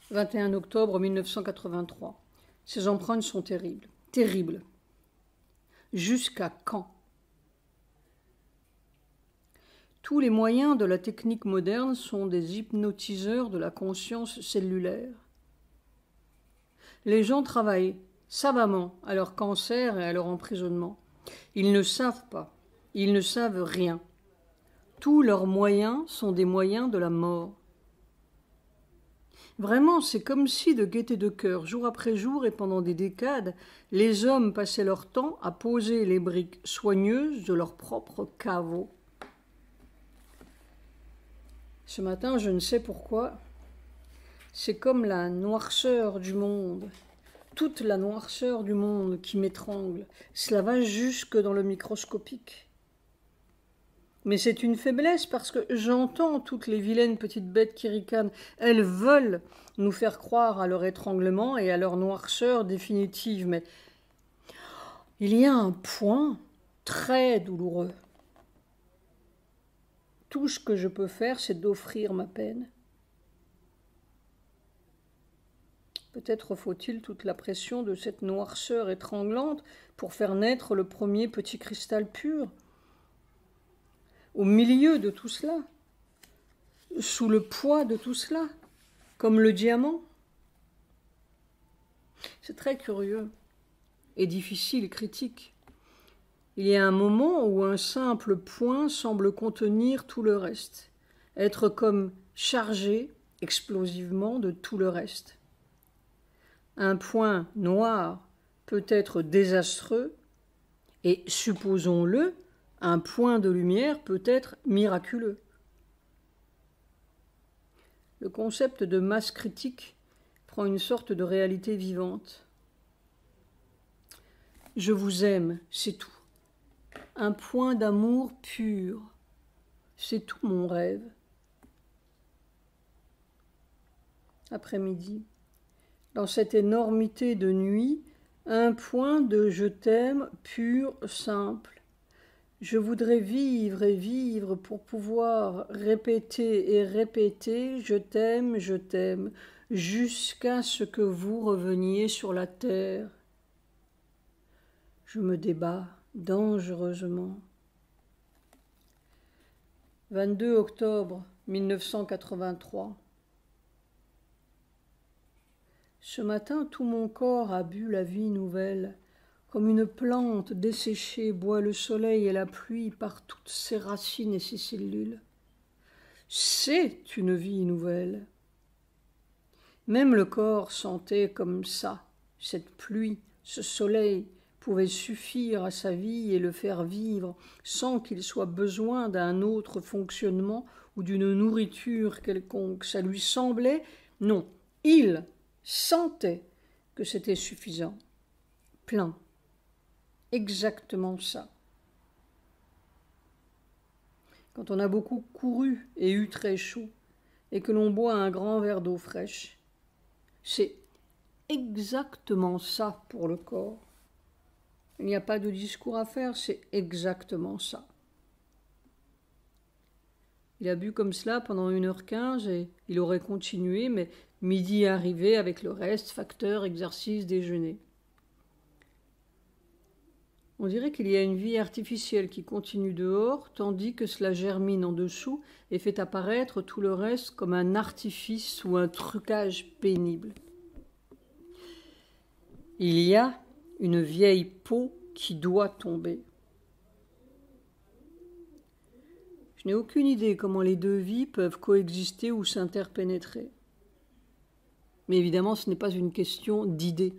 21 octobre 1983. Ces empreintes sont terribles. Terribles. Jusqu'à quand? Tous les moyens de la technique moderne sont des hypnotiseurs de la conscience cellulaire. Les gens travaillent savamment à leur cancer et à leur emprisonnement. Ils ne savent pas. Ils ne savent rien. Tous leurs moyens sont des moyens de la mort. Vraiment, c'est comme si, de gaieté de cœur, jour après jour et pendant des décades, les hommes passaient leur temps à poser les briques soigneuses de leur propre caveau. Ce matin, je ne sais pourquoi, c'est comme la noirceur du monde, toute la noirceur du monde qui m'étrangle. Cela va jusque dans le microscopique. Mais c'est une faiblesse parce que j'entends toutes les vilaines petites bêtes qui ricanent. Elles veulent nous faire croire à leur étranglement et à leur noirceur définitive. Mais il y a un point très douloureux. Tout ce que je peux faire, c'est d'offrir ma peine. Peut-être faut-il toute la pression de cette noirceur étranglante pour faire naître le premier petit cristal pur. Au milieu de tout cela, sous le poids de tout cela, comme le diamant. C'est très curieux et difficile et critique. Il y a un moment où un simple point semble contenir tout le reste, être comme chargé explosivement de tout le reste. Un point noir peut être désastreux et, supposons-le, un point de lumière peut être miraculeux. Le concept de masse critique prend une sorte de réalité vivante. Je vous aime, c'est tout. Un point d'amour pur, c'est tout mon rêve. Après-midi, dans cette énormité de nuit, un point de je t'aime pur, simple. Je voudrais vivre et vivre pour pouvoir répéter et répéter je t'aime, jusqu'à ce que vous reveniez sur la terre. Je me débats dangereusement. 22 octobre 1983. Ce matin, tout mon corps a bu la vie nouvelle. Comme une plante desséchée boit le soleil et la pluie par toutes ses racines et ses cellules. C'est une vie nouvelle. Même le corps sentait comme ça. Cette pluie, ce soleil pouvait suffire à sa vie et le faire vivre sans qu'il soit besoin d'un autre fonctionnement ou d'une nourriture quelconque. Ça lui semblait, non, il sentait que c'était suffisant, plein. Exactement ça. Quand on a beaucoup couru et eu très chaud, et que l'on boit un grand verre d'eau fraîche, c'est exactement ça pour le corps. Il n'y a pas de discours à faire, c'est exactement ça. Il a bu comme cela pendant 1h15 et il aurait continué, mais midi est arrivé avec le reste, facteur, exercice, déjeuner. On dirait qu'il y a une vie artificielle qui continue dehors, tandis que cela germine en dessous et fait apparaître tout le reste comme un artifice ou un trucage pénible. Il y a une vieille peau qui doit tomber. Je n'ai aucune idée comment les deux vies peuvent coexister ou s'interpénétrer. Mais évidemment, ce n'est pas une question d'idées.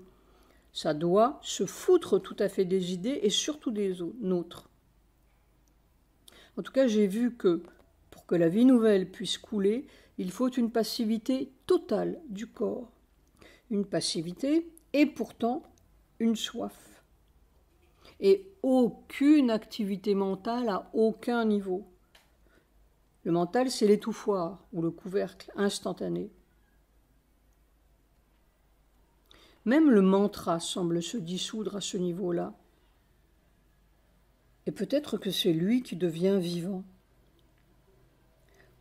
Ça doit se foutre tout à fait des idées et surtout des nôtres. En tout cas, j'ai vu que pour que la vie nouvelle puisse couler, il faut une passivité totale du corps. Une passivité et pourtant une soif. Et aucune activité mentale à aucun niveau. Le mental, c'est l'étouffoir ou le couvercle instantané. Même le mantra semble se dissoudre à ce niveau-là. Et peut-être que c'est lui qui devient vivant.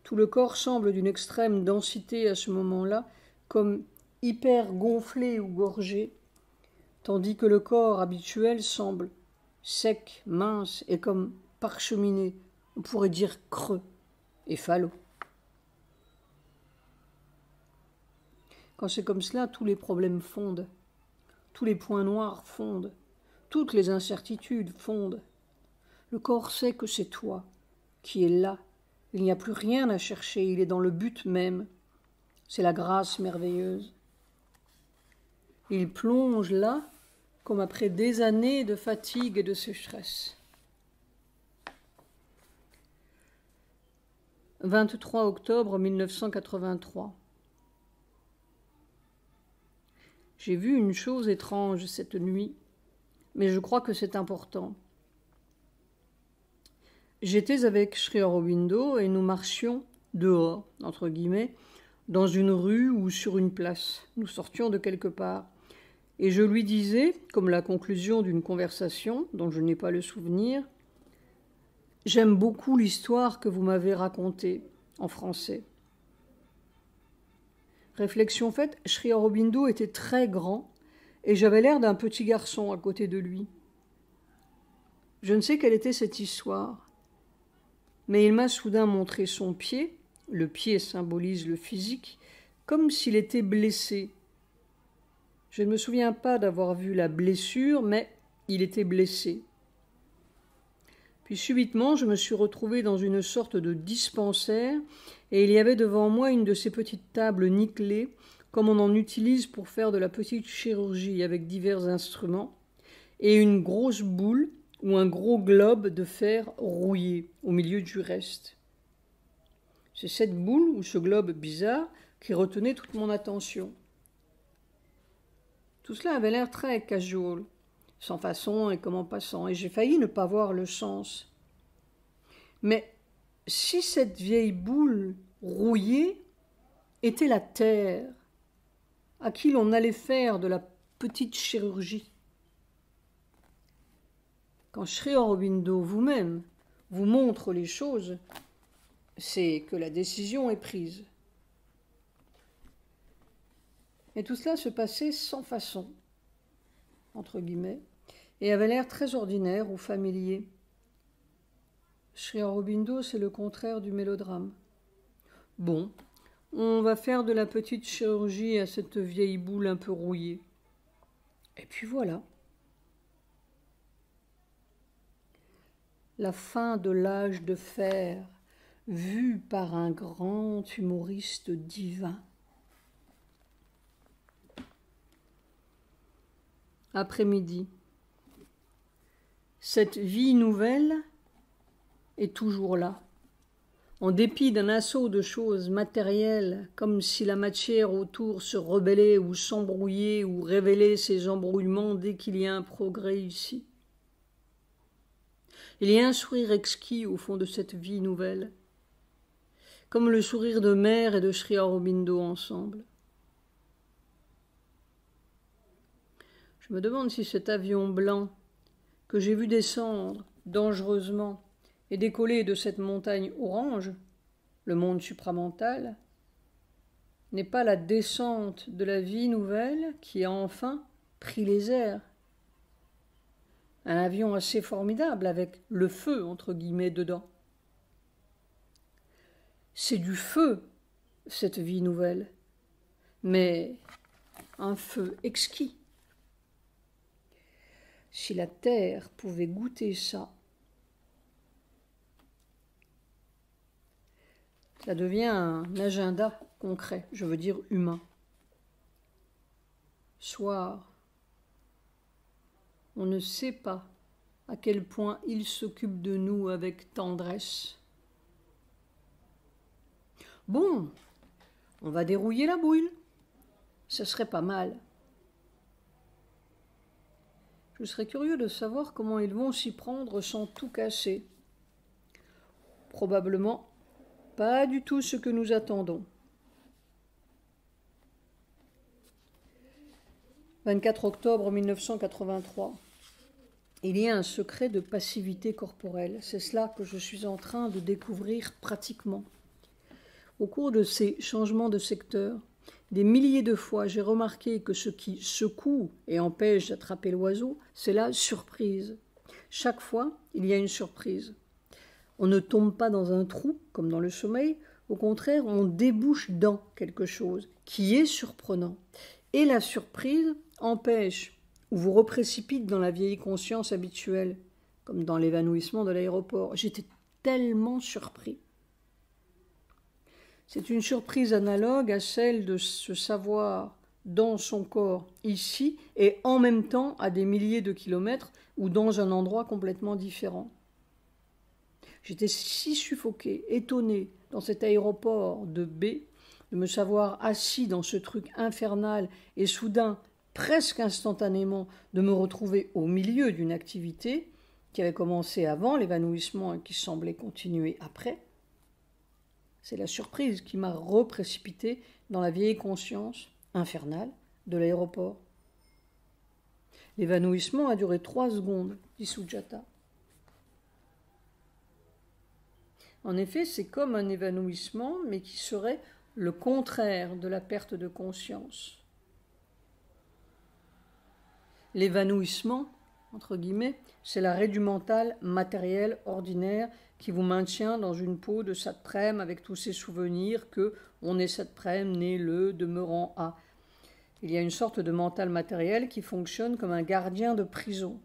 Tout le corps semble d'une extrême densité à ce moment-là, comme hyper gonflé ou gorgé, tandis que le corps habituel semble sec, mince et comme parcheminé, on pourrait dire creux et falot. Quand c'est comme cela, tous les problèmes fondent, tous les points noirs fondent, toutes les incertitudes fondent. Le corps sait que c'est toi qui es là. Il n'y a plus rien à chercher, il est dans le but même. C'est la grâce merveilleuse. Il plonge là, comme après des années de fatigue et de sécheresse. 23 octobre 1983. J'ai vu une chose étrange cette nuit, mais je crois que c'est important. J'étais avec Sri Aurobindo et nous marchions dehors, entre guillemets, dans une rue ou sur une place. Nous sortions de quelque part. Et je lui disais, comme la conclusion d'une conversation dont je n'ai pas le souvenir, « J'aime beaucoup l'histoire que vous m'avez racontée en français. » Réflexion faite, Sri Aurobindo était très grand et j'avais l'air d'un petit garçon à côté de lui. Je ne sais quelle était cette histoire, mais il m'a soudain montré son pied, le pied symbolise le physique, comme s'il était blessé. Je ne me souviens pas d'avoir vu la blessure, mais il était blessé. Puis subitement, je me suis retrouvée dans une sorte de dispensaire et il y avait devant moi une de ces petites tables nickelées, comme on en utilise pour faire de la petite chirurgie avec divers instruments, et une grosse boule ou un gros globe de fer rouillé au milieu du reste. C'est cette boule ou ce globe bizarre qui retenait toute mon attention. Tout cela avait l'air très casual, sans façon et comme en passant, et j'ai failli ne pas voir le sens. Mais si cette vieille boule rouillée était la terre, à qui l'on allait faire de la petite chirurgie? Quand Sri Aurobindo vous-même vous montre les choses, c'est que la décision est prise. Et tout cela se passait sans façon, entre guillemets, et avait l'air très ordinaire ou familier. Sri Aurobindo, c'est le contraire du mélodrame. Bon, on va faire de la petite chirurgie à cette vieille boule un peu rouillée. Et puis voilà. La fin de l'âge de fer, vue par un grand humoriste divin. Après-midi. Cette vie nouvelle est toujours là, en dépit d'un assaut de choses matérielles, comme si la matière autour se rebellait ou s'embrouillait ou révélait ses embrouillements dès qu'il y a un progrès ici. Il y a un sourire exquis au fond de cette vie nouvelle, comme le sourire de mère et de Sri Aurobindo ensemble. Je me demande si cet avion blanc que j'ai vu descendre dangereusement et décoller de cette montagne orange, le monde supramental, n'est pas la descente de la vie nouvelle qui a enfin pris les airs. Un avion assez formidable avec le feu, entre guillemets, dedans. C'est du feu, cette vie nouvelle, mais un feu exquis. Si la terre pouvait goûter ça, ça devient un agenda concret, je veux dire humain. Soir, on ne sait pas à quel point il s'occupe de nous avec tendresse. Bon, on va dérouiller la bouille. Ce serait pas mal. Je serais curieux de savoir comment ils vont s'y prendre sans tout casser. Probablement pas du tout ce que nous attendons. 24 octobre 1983. Il y a un secret de passivité corporelle. C'est cela que je suis en train de découvrir pratiquement. Au cours de ces changements de secteur, Des milliers de fois, j'ai remarqué que ce qui secoue et empêche d'attraper l'oiseau, c'est la surprise. Chaque fois, il y a une surprise. On ne tombe pas dans un trou, comme dans le sommeil. Au contraire, on débouche dans quelque chose qui est surprenant. Et la surprise empêche ou vous reprécipite dans la vieille conscience habituelle, comme dans l'évanouissement de l'aéroport. J'étais tellement surpris. C'est une surprise analogue à celle de se savoir dans son corps, ici, et en même temps à des milliers de kilomètres ou dans un endroit complètement différent. J'étais si suffoqué, étonné, dans cet aéroport de B, de me savoir assis dans ce truc infernal et soudain, presque instantanément, de me retrouver au milieu d'une activité qui avait commencé avant l'évanouissement et qui semblait continuer après. C'est la surprise qui m'a reprécipité dans la vieille conscience infernale de l'aéroport. L'évanouissement a duré 3 secondes, dit Sujata. En effet, c'est comme un évanouissement, mais qui serait le contraire de la perte de conscience. L'évanouissement, entre guillemets, c'est l'arrêt du mental matériel ordinaire qui vous maintient dans une peau de Satprem avec tous ces souvenirs que on est Satprem, né le, demeurant à. Il y a une sorte de mental matériel qui fonctionne comme un gardien de prison.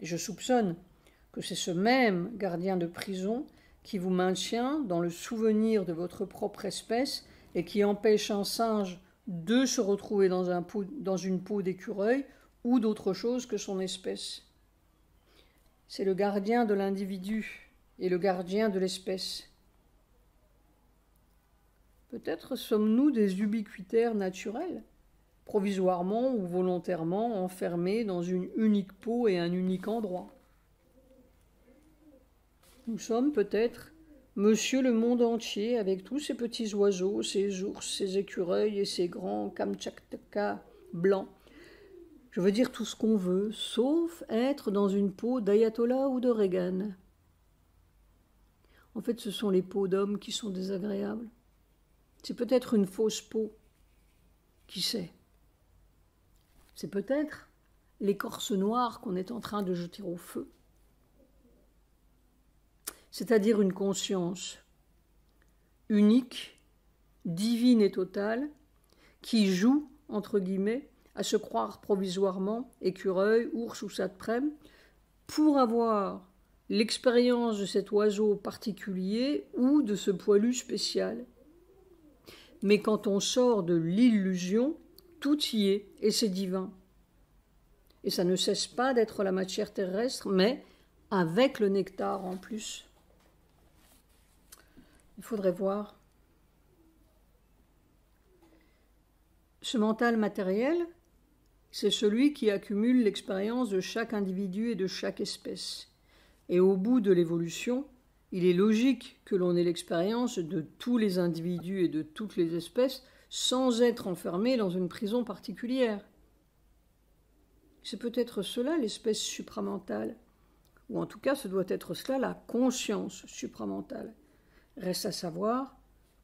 Et je soupçonne que c'est ce même gardien de prison qui vous maintient dans le souvenir de votre propre espèce et qui empêche un singe de se retrouver dans une peau d'écureuil ou d'autre chose que son espèce. C'est le gardien de l'individu et le gardien de l'espèce. Peut-être sommes-nous des ubiquitaires naturels, provisoirement ou volontairement enfermés dans une unique peau et un unique endroit. Nous sommes peut-être monsieur le monde entier avec tous ces petits oiseaux, ces ours, ces écureuils et ces grands kamtchatka blancs. Je veux dire tout ce qu'on veut, sauf être dans une peau d'ayatollah ou de Reagan. En fait, ce sont les peaux d'hommes qui sont désagréables. C'est peut-être une fausse peau. Qui sait? C'est peut-être l'écorce noire qu'on est en train de jeter au feu. C'est-à-dire une conscience unique, divine et totale, qui joue, entre guillemets, à se croire provisoirement écureuil, ours ou satprem, pour avoir l'expérience de cet oiseau particulier ou de ce poilu spécial. Mais quand on sort de l'illusion, tout y est et c'est divin. Et ça ne cesse pas d'être la matière terrestre, mais avec le nectar en plus. Il faudrait voir. Ce mental matériel, c'est celui qui accumule l'expérience de chaque individu et de chaque espèce. Et au bout de l'évolution, il est logique que l'on ait l'expérience de tous les individus et de toutes les espèces sans être enfermé dans une prison particulière. C'est peut-être cela l'espèce supramentale, ou en tout cas ce doit être cela la conscience supramentale. Reste à savoir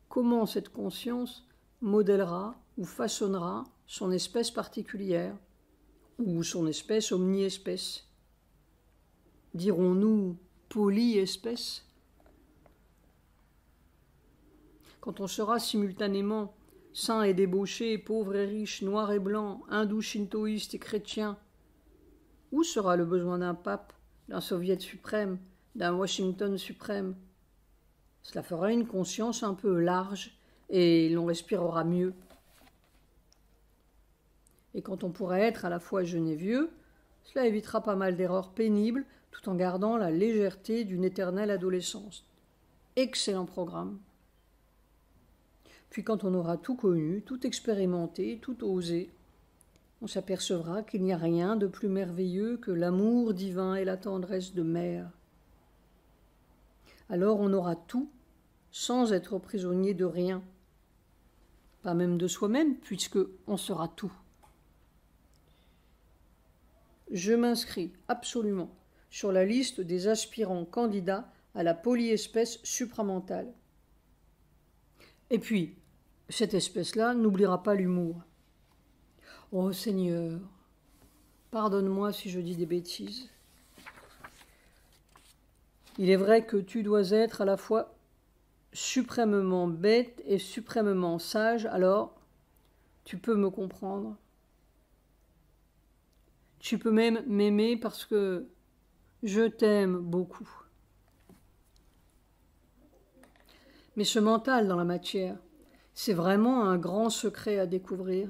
comment cette conscience modèlera ou façonnera son espèce particulière, ou son espèce omni-espèce. Dirons-nous polyespèce? Quand on sera simultanément saint et débauché, pauvre et riche, noir et blanc, hindou, shintoïste et chrétien, où sera le besoin d'un pape, d'un soviet suprême, d'un Washington suprême? Cela fera une conscience un peu large et l'on respirera mieux. Et quand on pourra être à la fois jeune et vieux, cela évitera pas mal d'erreurs pénibles tout en gardant la légèreté d'une éternelle adolescence. Excellent programme. Puis quand on aura tout connu, tout expérimenté, tout osé, on s'apercevra qu'il n'y a rien de plus merveilleux que l'amour divin et la tendresse de mère. Alors on aura tout sans être prisonnier de rien, pas même de soi-même, puisque on sera tout. Je m'inscris absolument sur la liste des aspirants candidats à la polyespèce supramentale. Et puis, cette espèce-là n'oubliera pas l'humour. Oh Seigneur, pardonne-moi si je dis des bêtises. Il est vrai que tu dois être à la fois suprêmement bête et suprêmement sage, alors tu peux me comprendre. Tu peux même m'aimer parce que je t'aime beaucoup. Mais ce mental dans la matière, c'est vraiment un grand secret à découvrir.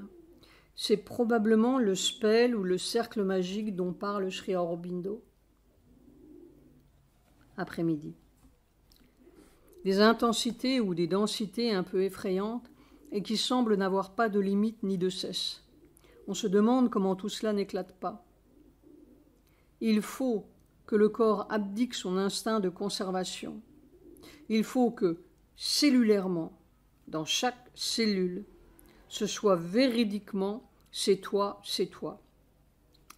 C'est probablement le spell ou le cercle magique dont parle Sri Aurobindo. Après-midi. Des intensités ou des densités un peu effrayantes et qui semblent n'avoir pas de limite ni de cesse. On se demande comment tout cela n'éclate pas. Il faut que le corps abdique son instinct de conservation. Il faut que, cellulairement, dans chaque cellule, ce soit véridiquement « c'est toi,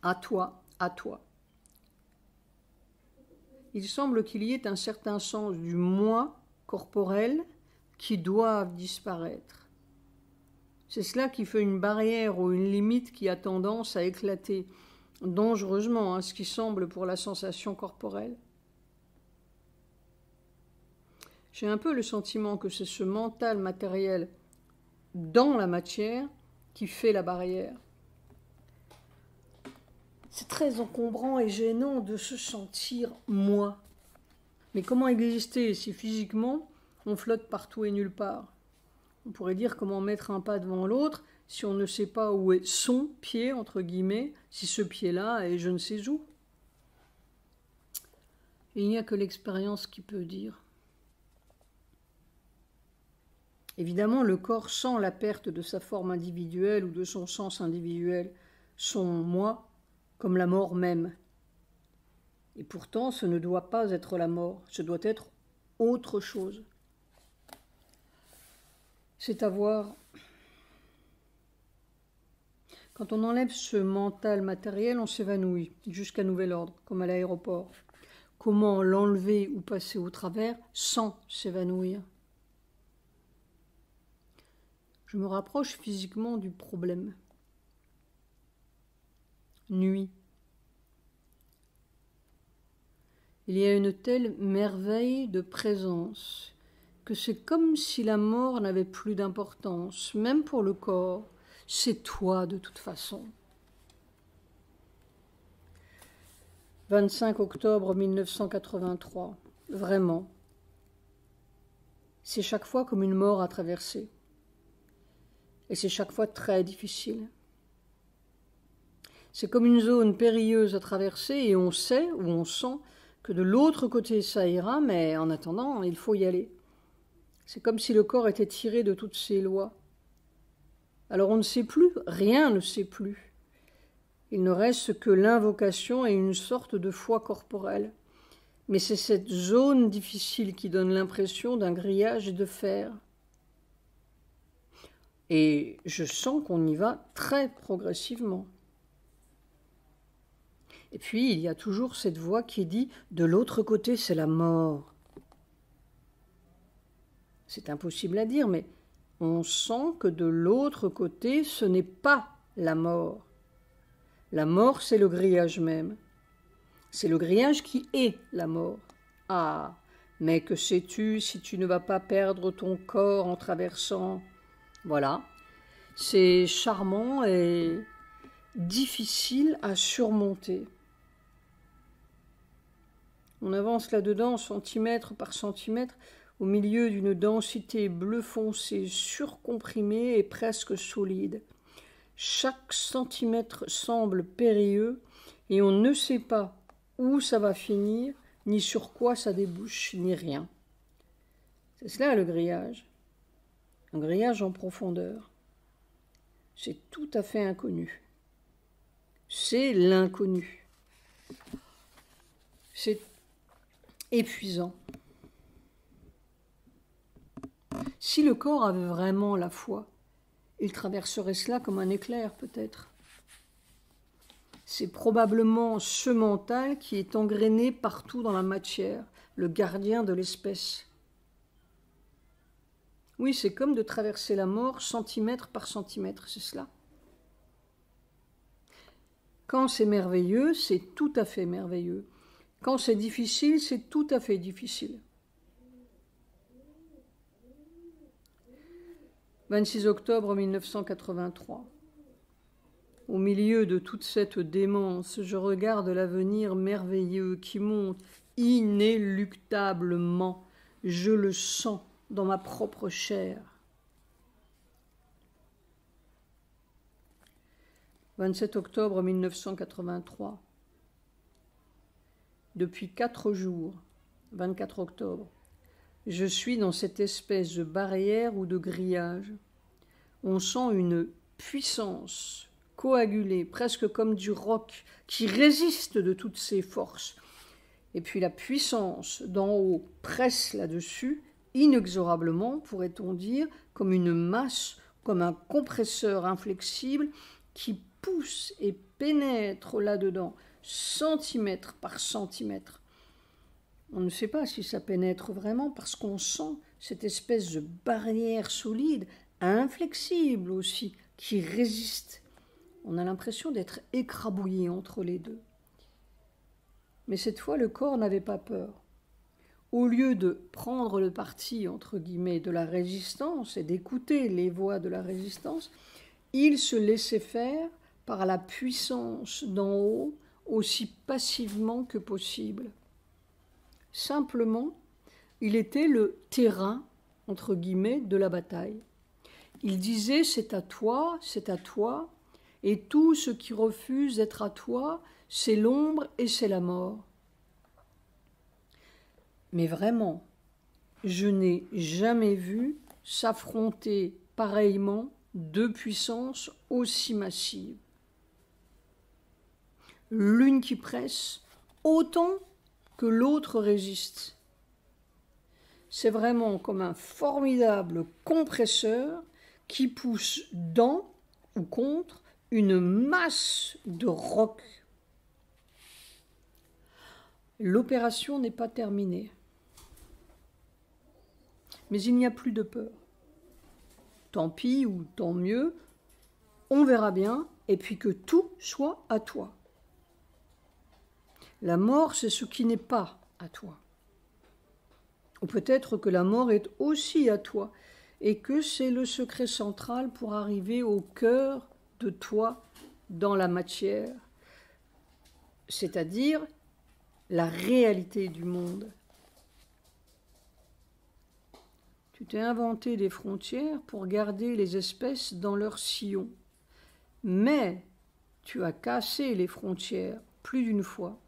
à toi, à toi ». Il semble qu'il y ait un certain sens du moi corporel qui doivent disparaître. C'est cela qui fait une barrière ou une limite qui a tendance à éclater dangereusement, ce qui semble pour la sensation corporelle. J'ai un peu le sentiment que c'est ce mental matériel dans la matière qui fait la barrière. C'est très encombrant et gênant de se sentir moi. Mais comment exister si physiquement on flotte partout et nulle part? On pourrait dire comment mettre un pas devant l'autre si on ne sait pas où est son pied, entre guillemets, si ce pied-là est je ne sais où. Il n'y a que l'expérience qui peut dire. Évidemment, le corps sent la perte de sa forme individuelle ou de son sens individuel, son moi, comme la mort même. Et pourtant, ce ne doit pas être la mort, ce doit être autre chose. C'est à voir. Quand on enlève ce mental matériel, on s'évanouit, jusqu'à nouvel ordre, comme à l'aéroport. Comment l'enlever ou passer au travers sans s'évanouir? Je me rapproche physiquement du problème. Nuit. Il y a une telle merveille de présence que c'est comme si la mort n'avait plus d'importance, même pour le corps. C'est toi de toute façon. 25 octobre 1983. Vraiment. C'est chaque fois comme une mort à traverser. Et c'est chaque fois très difficile. C'est comme une zone périlleuse à traverser et on sait ou on sent que de l'autre côté ça ira, mais en attendant, il faut y aller. C'est comme si le corps était tiré de toutes ses lois. Alors on ne sait plus, rien ne sait plus. Il ne reste que l'invocation et une sorte de foi corporelle. Mais c'est cette zone difficile qui donne l'impression d'un grillage de fer. Et je sens qu'on y va très progressivement. Et puis, il y a toujours cette voix qui dit « de l'autre côté, c'est la mort ». C'est impossible à dire, mais on sent que de l'autre côté, ce n'est pas la mort. La mort, c'est le grillage même. C'est le grillage qui est la mort. Ah, mais que sais-tu si tu ne vas pas perdre ton corps en traversant? Voilà, c'est charmant et difficile à surmonter. On avance là-dedans centimètre par centimètre au milieu d'une densité bleu foncé surcomprimée et presque solide. Chaque centimètre semble périlleux et on ne sait pas où ça va finir, ni sur quoi ça débouche, ni rien. C'est cela le grillage. Un grillage en profondeur. C'est tout à fait inconnu. C'est l'inconnu. C'est épuisant. Si le corps avait vraiment la foi, il traverserait cela comme un éclair, peut-être. C'est probablement ce mental qui est engrainé partout dans la matière, le gardien de l'espèce. Oui, c'est comme de traverser la mort centimètre par centimètre, c'est cela. Quand c'est merveilleux, c'est tout à fait merveilleux. Quand c'est difficile, c'est tout à fait difficile. 26 octobre 1983. Au milieu de toute cette démence, je regarde l'avenir merveilleux qui monte inéluctablement. Je le sens dans ma propre chair. 27 octobre 1983. Depuis 4 jours, 24 octobre, je suis dans cette espèce de barrière ou de grillage. On sent une puissance coagulée, presque comme du roc, qui résiste de toutes ses forces. Et puis la puissance d'en haut presse là-dessus, inexorablement, pourrait-on dire, comme une masse, comme un compresseur inflexible qui pousse et pénètre là-dedans, centimètre par centimètre. On ne sait pas si ça pénètre vraiment parce qu'on sent cette espèce de barrière solide, inflexible aussi, qui résiste. On a l'impression d'être écrabouillé entre les deux. Mais cette fois, le corps n'avait pas peur. Au lieu de prendre le parti, entre guillemets, de la résistance et d'écouter les voix de la résistance, il se laissait faire par la puissance d'en haut aussi passivement que possible. Simplement, il était le terrain, entre guillemets, de la bataille. Il disait « c'est à toi, et tout ce qui refuse d'être à toi, c'est l'ombre et c'est la mort. » Mais vraiment, je n'ai jamais vu s'affronter pareillement deux puissances aussi massives. L'une qui presse autant que l'autre résiste. C'est vraiment comme un formidable compresseur qui pousse dans ou contre une masse de roc. L'opération n'est pas terminée. Mais il n'y a plus de peur. Tant pis ou tant mieux, on verra bien, et puis que tout soit à toi. La mort, c'est ce qui n'est pas à toi. Ou peut-être que la mort est aussi à toi, et que c'est le secret central pour arriver au cœur de toi dans la matière, c'est-à-dire la réalité du monde. Tu t'es inventé des frontières pour garder les espèces dans leur sillon. Mais tu as cassé les frontières plus d'une fois.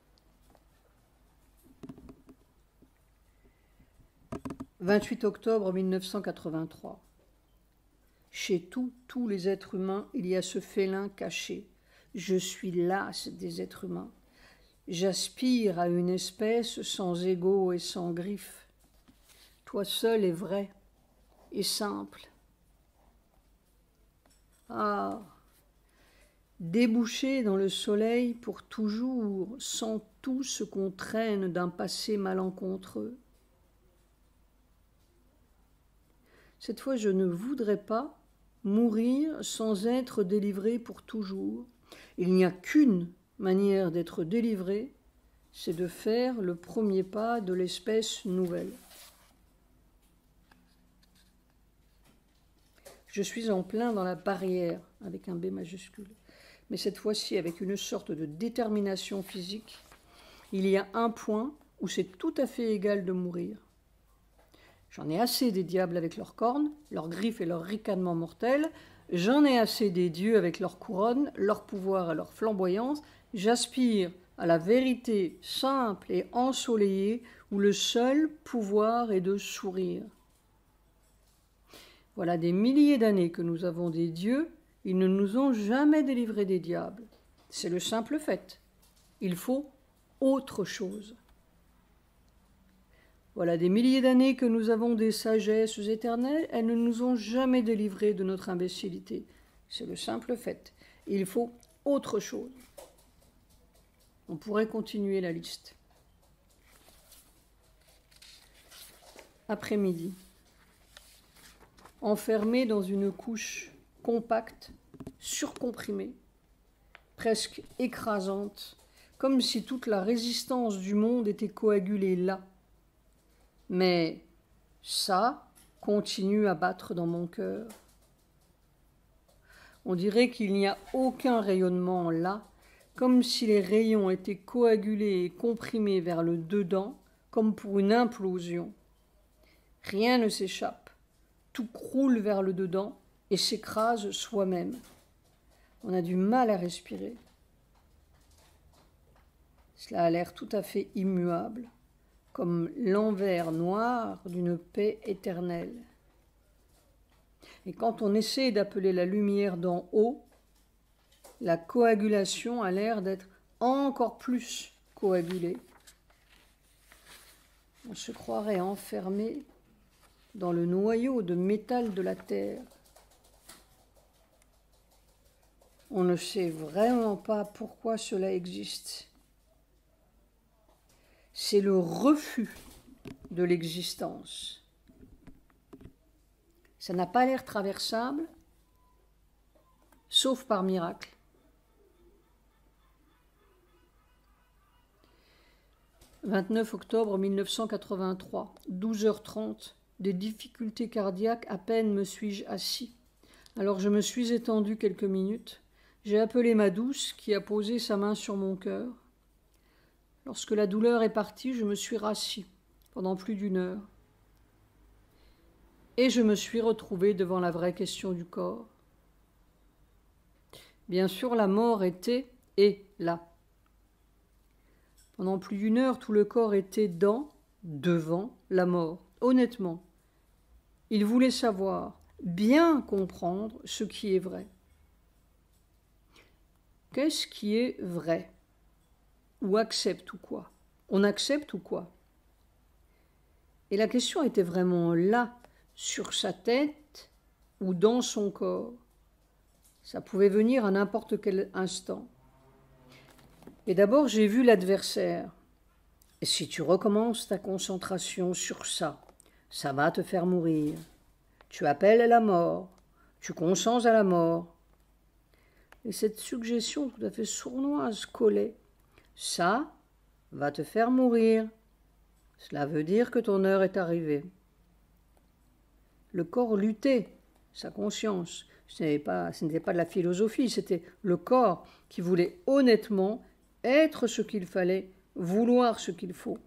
28 octobre 1983. Chez tous les êtres humains, il y a ce félin caché. Je suis lasse des êtres humains. J'aspire à une espèce sans égaux et sans griffes. Toi seul est vrai et simple. Ah, déboucher dans le soleil pour toujours, sans tout ce qu'on traîne d'un passé malencontreux. Cette fois, je ne voudrais pas mourir sans être délivré pour toujours. Il n'y a qu'une manière d'être délivré, c'est de faire le premier pas de l'espèce nouvelle. Je suis en plein dans la barrière, avec un B majuscule, mais cette fois-ci avec une sorte de détermination physique. Il y a un point où c'est tout à fait égal de mourir. J'en ai assez des diables avec leurs cornes, leurs griffes et leurs ricanements mortels. J'en ai assez des dieux avec leurs couronnes, leur pouvoir et leur flamboyance. J'aspire à la vérité simple et ensoleillée où le seul pouvoir est de sourire. Voilà des milliers d'années que nous avons des dieux, ils ne nous ont jamais délivrés des diables. C'est le simple fait. Il faut autre chose. Voilà des milliers d'années que nous avons des sagesses éternelles, elles ne nous ont jamais délivrés de notre imbécilité. C'est le simple fait. Il faut autre chose. On pourrait continuer la liste. Après-midi. enfermé dans une couche compacte, surcomprimée, presque écrasante, comme si toute la résistance du monde était coagulée là. Mais ça continue à battre dans mon cœur. On dirait qu'il n'y a aucun rayonnement là, comme si les rayons étaient coagulés et comprimés vers le dedans, comme pour une implosion. Rien ne s'échappe, tout croule vers le dedans et s'écrase soi-même. On a du mal à respirer. Cela a l'air tout à fait immuable, comme l'envers noir d'une paix éternelle. Et quand on essaie d'appeler la lumière d'en haut, la coagulation a l'air d'être encore plus coagulée. On se croirait enfermé dans le noyau de métal de la Terre. On ne sait vraiment pas pourquoi cela existe. C'est le refus de l'existence. Ça n'a pas l'air traversable, sauf par miracle. « 29 octobre 1983, 12h30, des difficultés cardiaques, à peine me suis-je assis. Alors je me suis étendu quelques minutes. J'ai appelé ma douce qui a posé sa main sur mon cœur. Lorsque la douleur est partie, je me suis rassis pendant plus d'une heure. Et je me suis retrouvé devant la vraie question du corps. Bien sûr, la mort était et là. Pendant plus d'une heure, tout le corps était devant la mort. Honnêtement, il voulait savoir, bien comprendre ce qui est vrai. Qu'est-ce qui est vrai? Ou accepte ou quoi? On accepte ou quoi? Et la question était vraiment là, sur sa tête ou dans son corps. Ça pouvait venir à n'importe quel instant. Et d'abord, j'ai vu l'adversaire. Et si tu recommences ta concentration sur ça, ça va te faire mourir. Tu appelles à la mort, tu consens à la mort. Et cette suggestion tout à fait sournoise collait. Ça va te faire mourir. Cela veut dire que ton heure est arrivée. Le corps luttait, sa conscience. Ce n'était pas de la philosophie, c'était le corps qui voulait honnêtement être ce qu'il fallait, vouloir ce qu'il faut.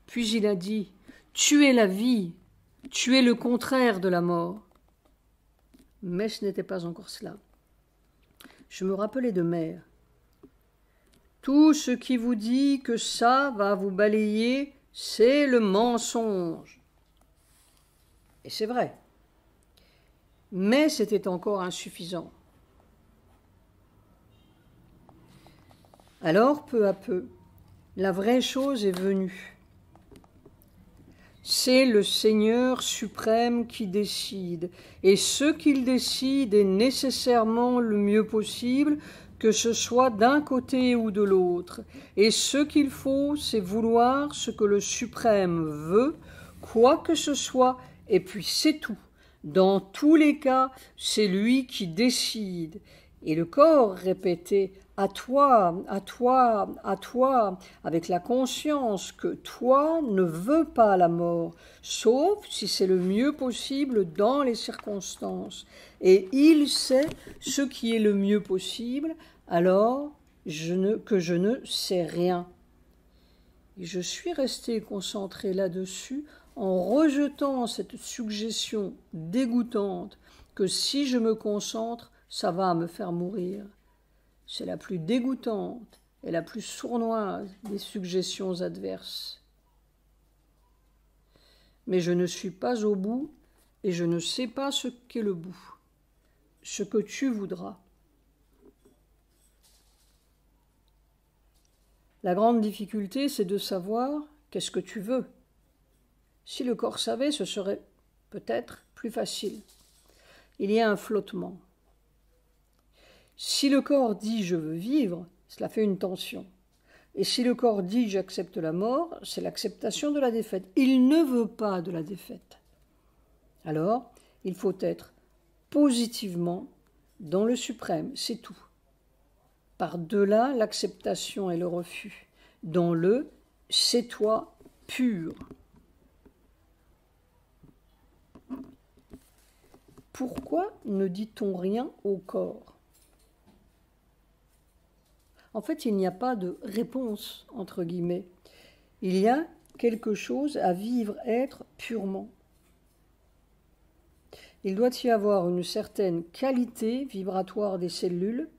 Puis il a dit, tu es la vie, tu es le contraire de la mort. Mais ce n'était pas encore cela. Je me rappelais de mère. Tout ce qui vous dit que ça va vous balayer, c'est le mensonge. Et c'est vrai. Mais c'était encore insuffisant. Alors, peu à peu, la vraie chose est venue. C'est le Seigneur suprême qui décide, et ce qu'il décide est nécessairement le mieux possible, que ce soit d'un côté ou de l'autre. Et ce qu'il faut, c'est vouloir ce que le suprême veut, quoi que ce soit, et puis c'est tout. Dans tous les cas, c'est lui qui décide. Et le corps répétait « à toi, à toi, à toi », avec la conscience que toi ne veux pas la mort, sauf si c'est le mieux possible dans les circonstances. Et il sait ce qui est le mieux possible, alors que je ne sais rien. Et je suis resté concentré là-dessus en rejetant cette suggestion dégoûtante que si je me concentre, ça va me faire mourir. C'est la plus dégoûtante et la plus sournoise des suggestions adverses. Mais je ne suis pas au bout et je ne sais pas ce qu'est le bout. Ce que tu voudras. La grande difficulté, c'est de savoir qu'est-ce que tu veux. Si le corps savait, ce serait peut-être plus facile. Il y a un flottement. Si le corps dit « je veux vivre », cela fait une tension. Et si le corps dit « j'accepte la mort », c'est l'acceptation de la défaite. Il ne veut pas de la défaite. Alors, il faut être positivement dans le suprême, c'est tout. Par-delà l'acceptation et le refus, dans le « c'est toi pur ». Pourquoi ne dit-on rien au corps? En fait, il n'y a pas de réponse, entre guillemets. Il y a quelque chose à vivre, être purement. Il doit y avoir une certaine qualité vibratoire des cellules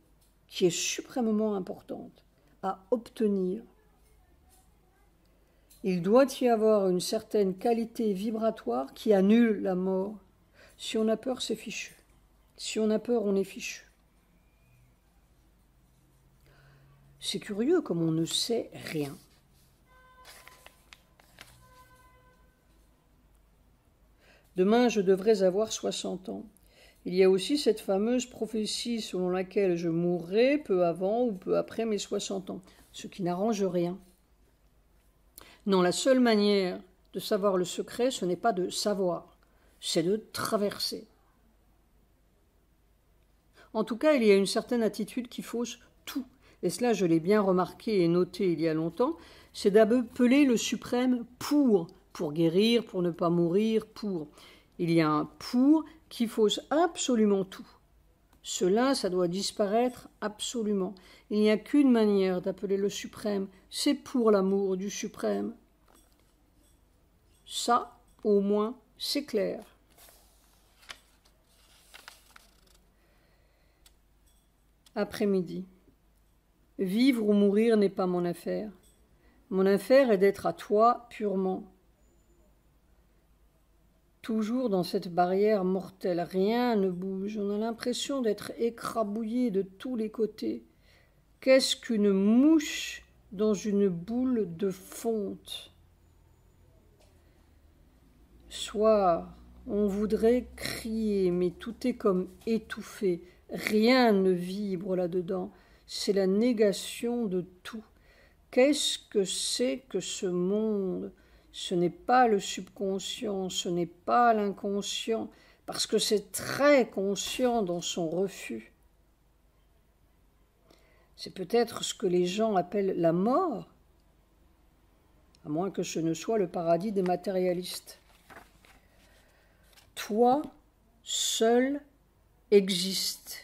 qui est suprêmement importante à obtenir. Il doit y avoir une certaine qualité vibratoire qui annule la mort. Si on a peur, c'est fichu. Si on a peur, on est fichu. C'est curieux comme on ne sait rien. Demain, je devrais avoir 60 ans. Il y a aussi cette fameuse prophétie selon laquelle je mourrai peu avant ou peu après mes 60 ans, ce qui n'arrange rien. Non, la seule manière de savoir le secret, ce n'est pas de savoir, c'est de traverser. En tout cas, il y a une certaine attitude qui fausse tout. Et cela, je l'ai bien remarqué et noté il y a longtemps, c'est d'appeler le suprême pour guérir, pour ne pas mourir, pour. Il y a un pour qui fausse absolument tout. Cela, ça doit disparaître absolument. Il n'y a qu'une manière d'appeler le suprême, c'est pour l'amour du suprême. Ça, au moins, c'est clair. Après-midi. Vivre ou mourir n'est pas mon affaire. Mon affaire est d'être à toi purement. Toujours dans cette barrière mortelle, rien ne bouge. On a l'impression d'être écrabouillé de tous les côtés. Qu'est-ce qu'une mouche dans une boule de fonte? Soir, on voudrait crier, mais tout est comme étouffé. Rien ne vibre là-dedans. C'est la négation de tout. Qu'est-ce que c'est que ce monde? Ce n'est pas le subconscient, ce n'est pas l'inconscient, parce que c'est très conscient dans son refus. C'est peut-être ce que les gens appellent la mort, à moins que ce ne soit le paradis des matérialistes. Toi, seul, existe.